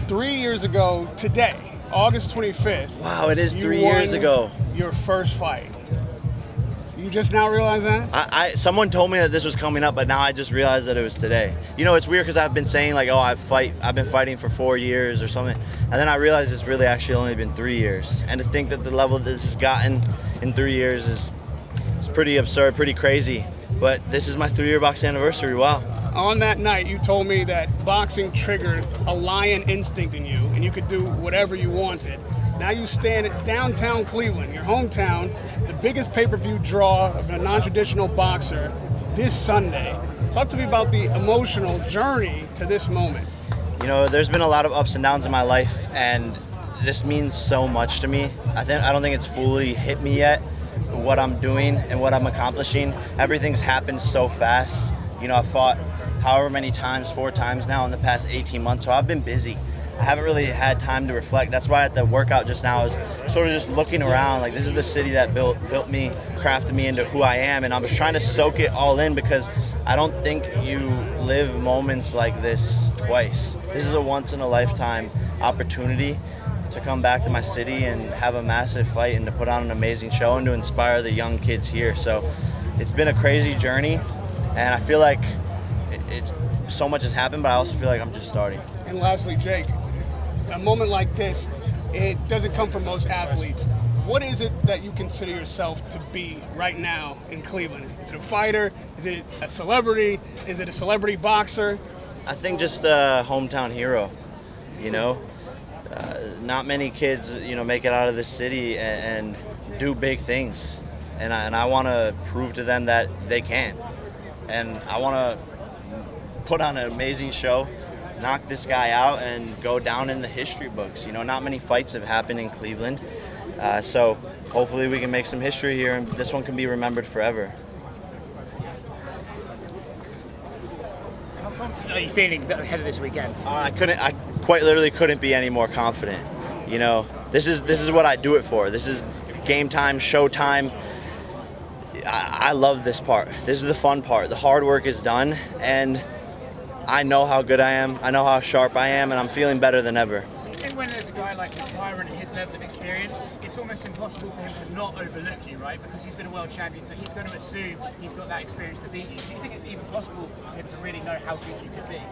3 years ago today, August 25th. Wow, it is 3 years ago. Your first fight. You just now realize that? Someone told me that this was coming up, but now I just realized that it was today. You know, it's weird because I've been saying like, oh, I've been fighting for 4 years or something, and then I realized it's really actually only been 3 years. And to think that the level that this has gotten in 3 years is pretty absurd, pretty crazy. But this is my 3-year boxing anniversary. Wow. On that night, you told me that boxing triggered a lion instinct in you, and you could do whatever you wanted. Now you stand at downtown Cleveland, your hometown, the biggest pay-per-view draw of a non-traditional boxer this Sunday. Talk to me about the emotional journey to this moment. You know, there's been a lot of ups and downs in my life, and this means so much to me. I don't think it's fully hit me yet, what I'm doing and what I'm accomplishing. Everything's happened so fast. You know, I've fought however many times, 4 times now in the past 18 months, so I've been busy. I haven't really had time to reflect. That's why at the workout just now I was sort of just looking around, like this is the city that built me, crafted me into who I am, and I was trying to soak it all in because I don't think you live moments like this twice. This is a once-in-a-lifetime opportunity to come back to my city and have a massive fight and to put on an amazing show and to inspire the young kids here. So it's been a crazy journey, and I feel like it's so much has happened, but I also feel like I'm just starting. And lastly, Jake, a moment like this, it doesn't come from most athletes. What is it that you consider yourself to be right now in Cleveland? Is it a fighter? Is it a celebrity? Is it a celebrity boxer? I think just a hometown hero, you know. Not many kids, you know, make it out of this city and do big things. And I want to prove to them that they can. And I want to put on an amazing show, knock this guy out, and go down in the history books. You know, not many fights have happened in Cleveland, so hopefully we can make some history here, and this one can be remembered forever. How confident are you feeling ahead of this weekend? I quite literally couldn't be any more confident. You know, this is what I do it for. This is game time, show time. I love this part. This is the fun part. The hard work is done, and I know how good I am, I know how sharp I am, and I'm feeling better than ever. Do you think when there's a guy like Tyron and his level of experience, it's almost impossible for him to not overlook you, right? Because he's been a world champion, so he's going to assume he's got that experience to beat you. Do you think it's even possible for him to really know how good you could be?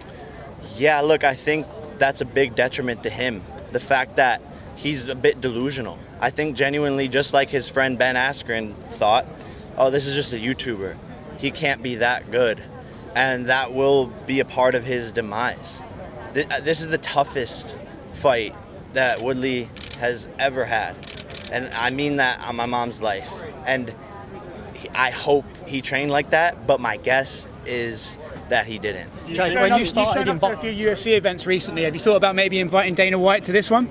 Yeah, look, I think that's a big detriment to him. The fact that he's a bit delusional. I think genuinely, just like his friend Ben Askren thought, oh, this is just a YouTuber. He can't be that good. And that will be a part of his demise. This is the toughest fight that Woodley has ever had. And I mean that on my mom's life. And I hope he trained like that, but my guess is that he didn't. Jake, when you started in a few UFC events recently, have you thought about maybe inviting Dana White to this one?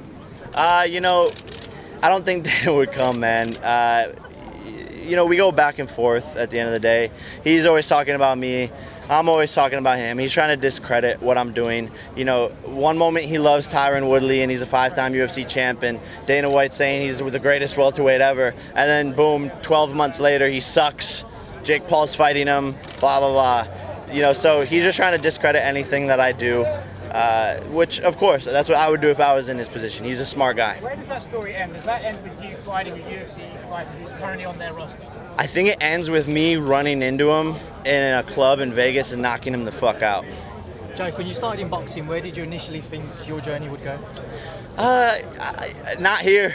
You know, I don't think Dana would come, man. You know, we go back and forth at the end of the day. He's always talking about me. I'm always talking about him. He's trying to discredit what I'm doing. You know, one moment he loves Tyron Woodley and he's a 5-time UFC champion. Dana White's saying he's the greatest welterweight ever. And then boom, 12 months later, he sucks. Jake Paul's fighting him, blah, blah, blah. You know, so he's just trying to discredit anything that I do. Which, of course, that's what I would do if I was in his position. He's a smart guy. Where does that story end? Does that end with you fighting a UFC fighter who's currently on their roster? I think it ends with me running into him in a club in Vegas and knocking him the fuck out. Jake, when you started in boxing, where did you initially think your journey would go? Not here.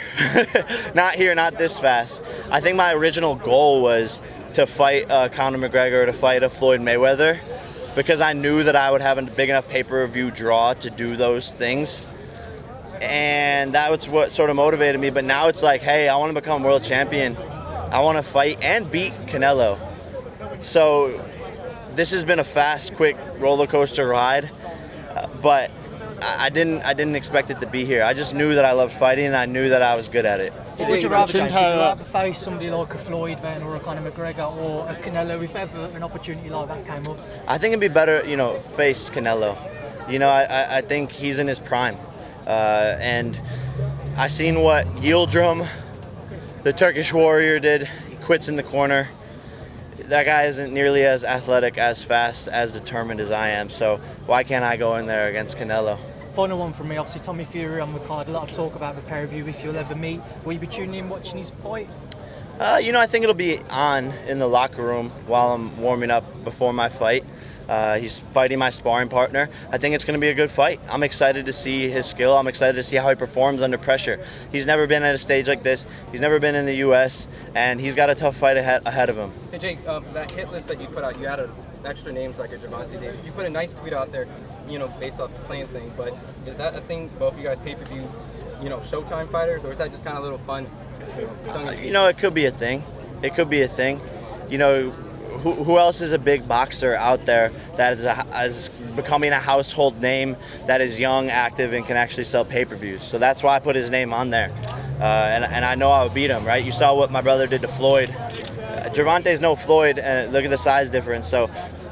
Not here, not this fast. I think my original goal was to fight Conor McGregor, to fight a Floyd Mayweather, because I knew that I would have a big enough pay-per-view draw to do those things. And that was what sort of motivated me. But now it's like, hey, I want to become world champion. I want to fight and beat Canelo. So this has been a fast, quick roller coaster ride, but I didn't expect it to be here. I just knew that I loved fighting, and I knew that I was good at it. Would you rather face somebody like a Floyd then, or a Conor McGregor, or a Canelo, if ever an opportunity like that came up? I think it'd be better, you know, face Canelo. You know, I think he's in his prime, and I seen what Yildirim, the Turkish warrior, did. He quits in the corner. That guy isn't nearly as athletic, as fast, as determined as I am. So why can't I go in there against Canelo? final one from me. Obviously, Tommy Fury on the card. A lot of talk about the pair of you if you'll ever meet. Will you be tuning in watching his fight? I think it'll be on in the locker room while I'm warming up before my fight. He's fighting my sparring partner. I think it's going to be a good fight. I'm excited to see his skill. I'm excited to see how he performs under pressure. He's never been at a stage like this. He's never been in the U.S., and he's got a tough fight ahead of him. Hey, Jake, that hit list that you put out, you added extra names like a Gervonta Davis. You put a nice tweet out there, based off the playing thing, but is that a thing, both of you guys pay-per-view, Showtime fighters, or is that just kind of a little fun? It could be a thing. It could be a thing. Who else is a big boxer out there that is becoming a household name, that is young, active, and can actually sell pay-per-views? So that's why I put his name on there. And I know I would beat him, right? You saw what my brother did to Floyd. Gervonta's no Floyd, and look at the size difference. So,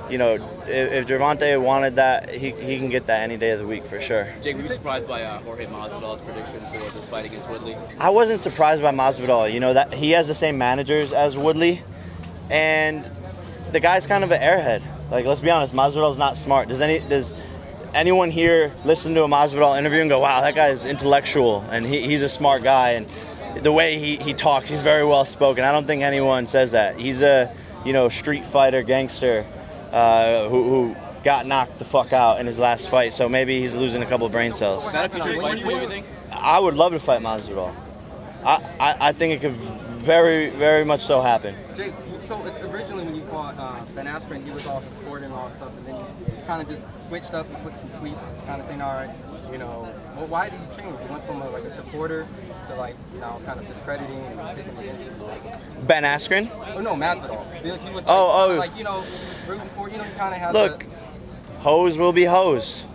if Gervonta wanted that, he can get that any day of the week for sure. Jake, were you surprised by Jorge Masvidal's prediction for this fight against Woodley? I wasn't surprised by Masvidal. That he has the same managers as Woodley, and the guy's kind of an airhead. Like, let's be honest, Masvidal's not smart. Does anyone here listen to a Masvidal interview and go, wow, that guy is intellectual and he's a smart guy, and the way he talks, he's very well spoken. I don't think anyone says that. He's a street fighter gangster who got knocked the fuck out in his last fight, so maybe he's losing a couple brain cells. Is that a future fight for you, you think? I would love to fight Masvidal. I think it could very, very much so happen. Jake, so originally when you fought Ben Askren, he was all supporting all stuff, and then you kind of just switched up and put some tweets, kind of saying, all right, well, why did you change? You went from a supporter to now kind of discrediting and picking against you. Ben Askren? Oh no, Masvidal. He was rooting for, he kind of had. Look, hoes will be hoes,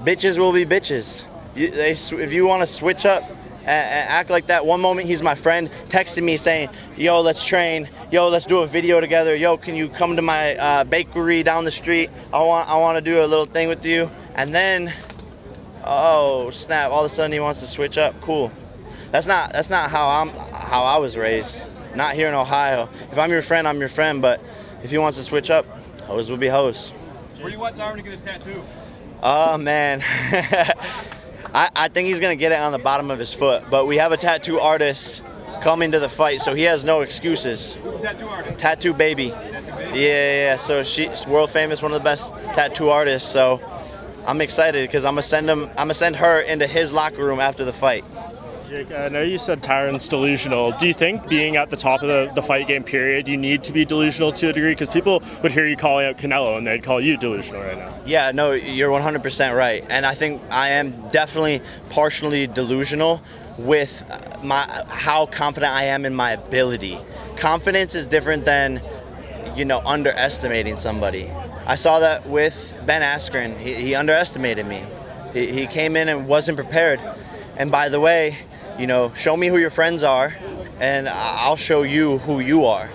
bitches will be bitches. If you want to switch up and act like that, one moment he's my friend, texting me saying, yo, let's train, yo, let's do a video together, yo, can you come to my bakery down the street, I want to do a little thing with you, and then, oh snap, all of a sudden he wants to switch up. Cool. That's not how I was raised. Not here in Ohio. If I'm your friend, I'm your friend, but if he wants to switch up, hoes will be hoes. Where do you want Tyron to get his tattoo? Oh man. I think he's going to get it on the bottom of his foot, but we have a tattoo artist coming to the fight, so he has no excuses. Who's the tattoo artist? Tattoo Baby. Yeah. So she's world famous, one of the best tattoo artists. So I'm excited because I'm gonna send her into his locker room after the fight. Jake, I know you said Tyron's delusional. Do you think being at the top of the fight game period, you need to be delusional to a degree? Because people would hear you calling out Canelo and they'd call you delusional right now. Yeah, no, you're 100% right. And I think I am definitely partially delusional with how confident I am in my ability. Confidence is different than, underestimating somebody. I saw that with Ben Askren. He underestimated me. He came in and wasn't prepared. And by the way, show me who your friends are, and I'll show you who you are.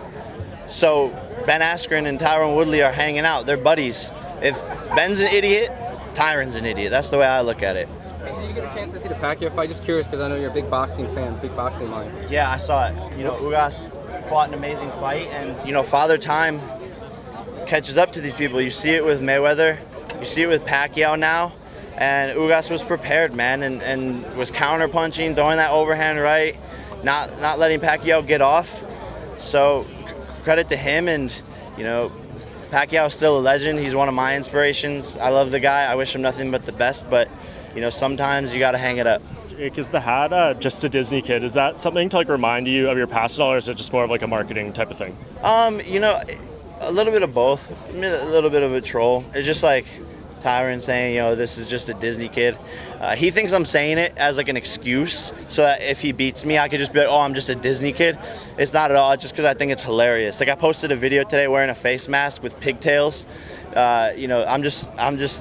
So Ben Askren and Tyron Woodley are hanging out. They're buddies. If Ben's an idiot, Tyron's an idiot. That's the way I look at it. Hey, did you get a chance to see the Pacquiao fight? Just curious, because I know you're a big boxing fan, big boxing mind. Yeah, I saw it. Ugas fought an amazing fight, and Father Time catches up to these people. You see it with Mayweather. You see it with Pacquiao now. And Ugas was prepared, man, and was counter-punching, throwing that overhand right, not letting Pacquiao get off. So credit to him, and, Pacquiao's still a legend. He's one of my inspirations. I love the guy. I wish him nothing but the best, but, sometimes you got to hang it up. Jake, is the hat just a Disney kid? Is that something to remind you of your past at all, or is it just more of a marketing type of thing? A little bit of both. A little bit of a troll. It's just Tyron saying, this is just a Disney kid. He thinks I'm saying it as an excuse so that if he beats me, I could just be like, oh, I'm just a Disney kid. It's not at all. It's just because I think it's hilarious. I posted a video today wearing a face mask with pigtails. I'm just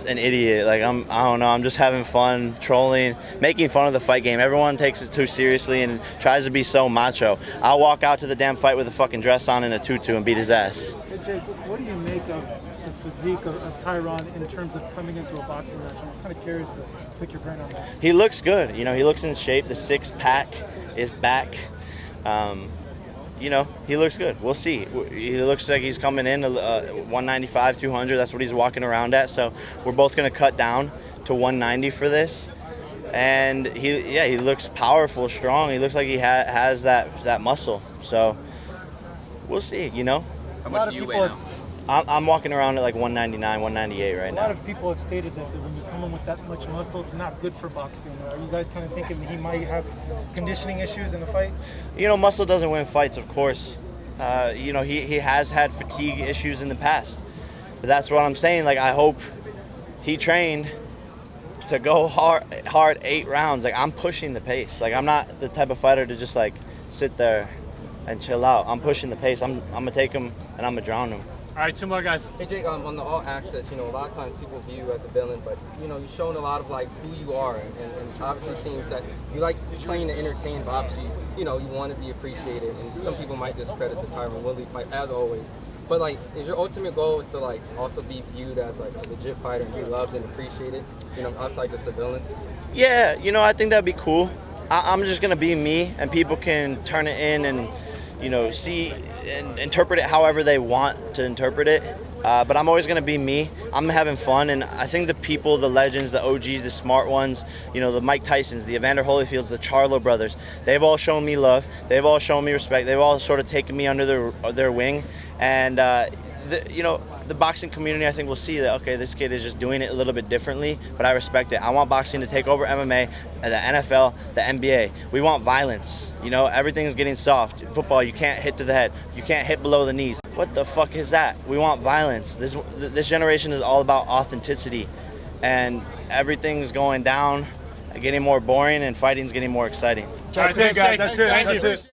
an idiot. I don't know. I'm just having fun, trolling, making fun of the fight game. Everyone takes it too seriously and tries to be so macho. I'll walk out to the damn fight with a fucking dress on and a tutu and beat his ass. Hey Jake, what do you make of the physique of Tyron in terms of coming into a boxing match? I'm kind of curious to pick your brain on that. He looks good. He looks in shape. The six-pack is back. you know, he looks good. We'll see. He looks like he's coming in 195, 200. That's what he's walking around at. So we're both going to cut down to 190 for this. And he looks powerful, strong. He looks like he has that muscle. So we'll see, you know. How much do you weigh now? I'm walking around at like 199, 198 right now. A lot of people have stated that when you come in with that much muscle, it's not good for boxing. Are you guys kind of thinking he might have conditioning issues in the fight? You know, muscle doesn't win fights, of course. You know, he has had fatigue issues in the past. But that's what I'm saying. Like, I hope he trained to go hard 8 rounds. Like, I'm pushing the pace. Like, I'm not the type of fighter to just like sit there and chill out. I'm pushing the pace. I'm gonna take him and I'm gonna drown him. All right, 2 more guys. Hey Jake, on the All Access, you know, a lot of times people view you as a villain, but you know, you've shown a lot of like who you are, and it obviously seems that you like playing to entertain, but obviously, you know, you want to be appreciated, and some people might discredit the Tyron Woodley fight as always. But like, is your ultimate goal is to like also be viewed as like a legit fighter and be loved and appreciated, you know, outside just a villain? Yeah, you know, I think that'd be cool. I'm just gonna be me, and people can turn it in and, you know, see and interpret it however they want to interpret it. But I'm always gonna be me. I'm having fun, and I think the people, the legends, the OGs, the smart ones, you know, the Mike Tysons, the Evander Holyfields, the Charlo brothers, they've all shown me love. They've all shown me respect. They've all sort of taken me under their wing, and you know, the boxing community, I think, will see that, okay, this kid is just doing it a little bit differently, but I respect it. I want boxing to take over MMA, the NFL, the NBA. We want violence. You know, everything's getting soft. In football, you can't hit to the head. You can't hit below the knees. What the fuck is that? We want violence. This generation is all about authenticity, and everything's going down, getting more boring, and fighting's getting more exciting. That's it, guys. That's it. That's it.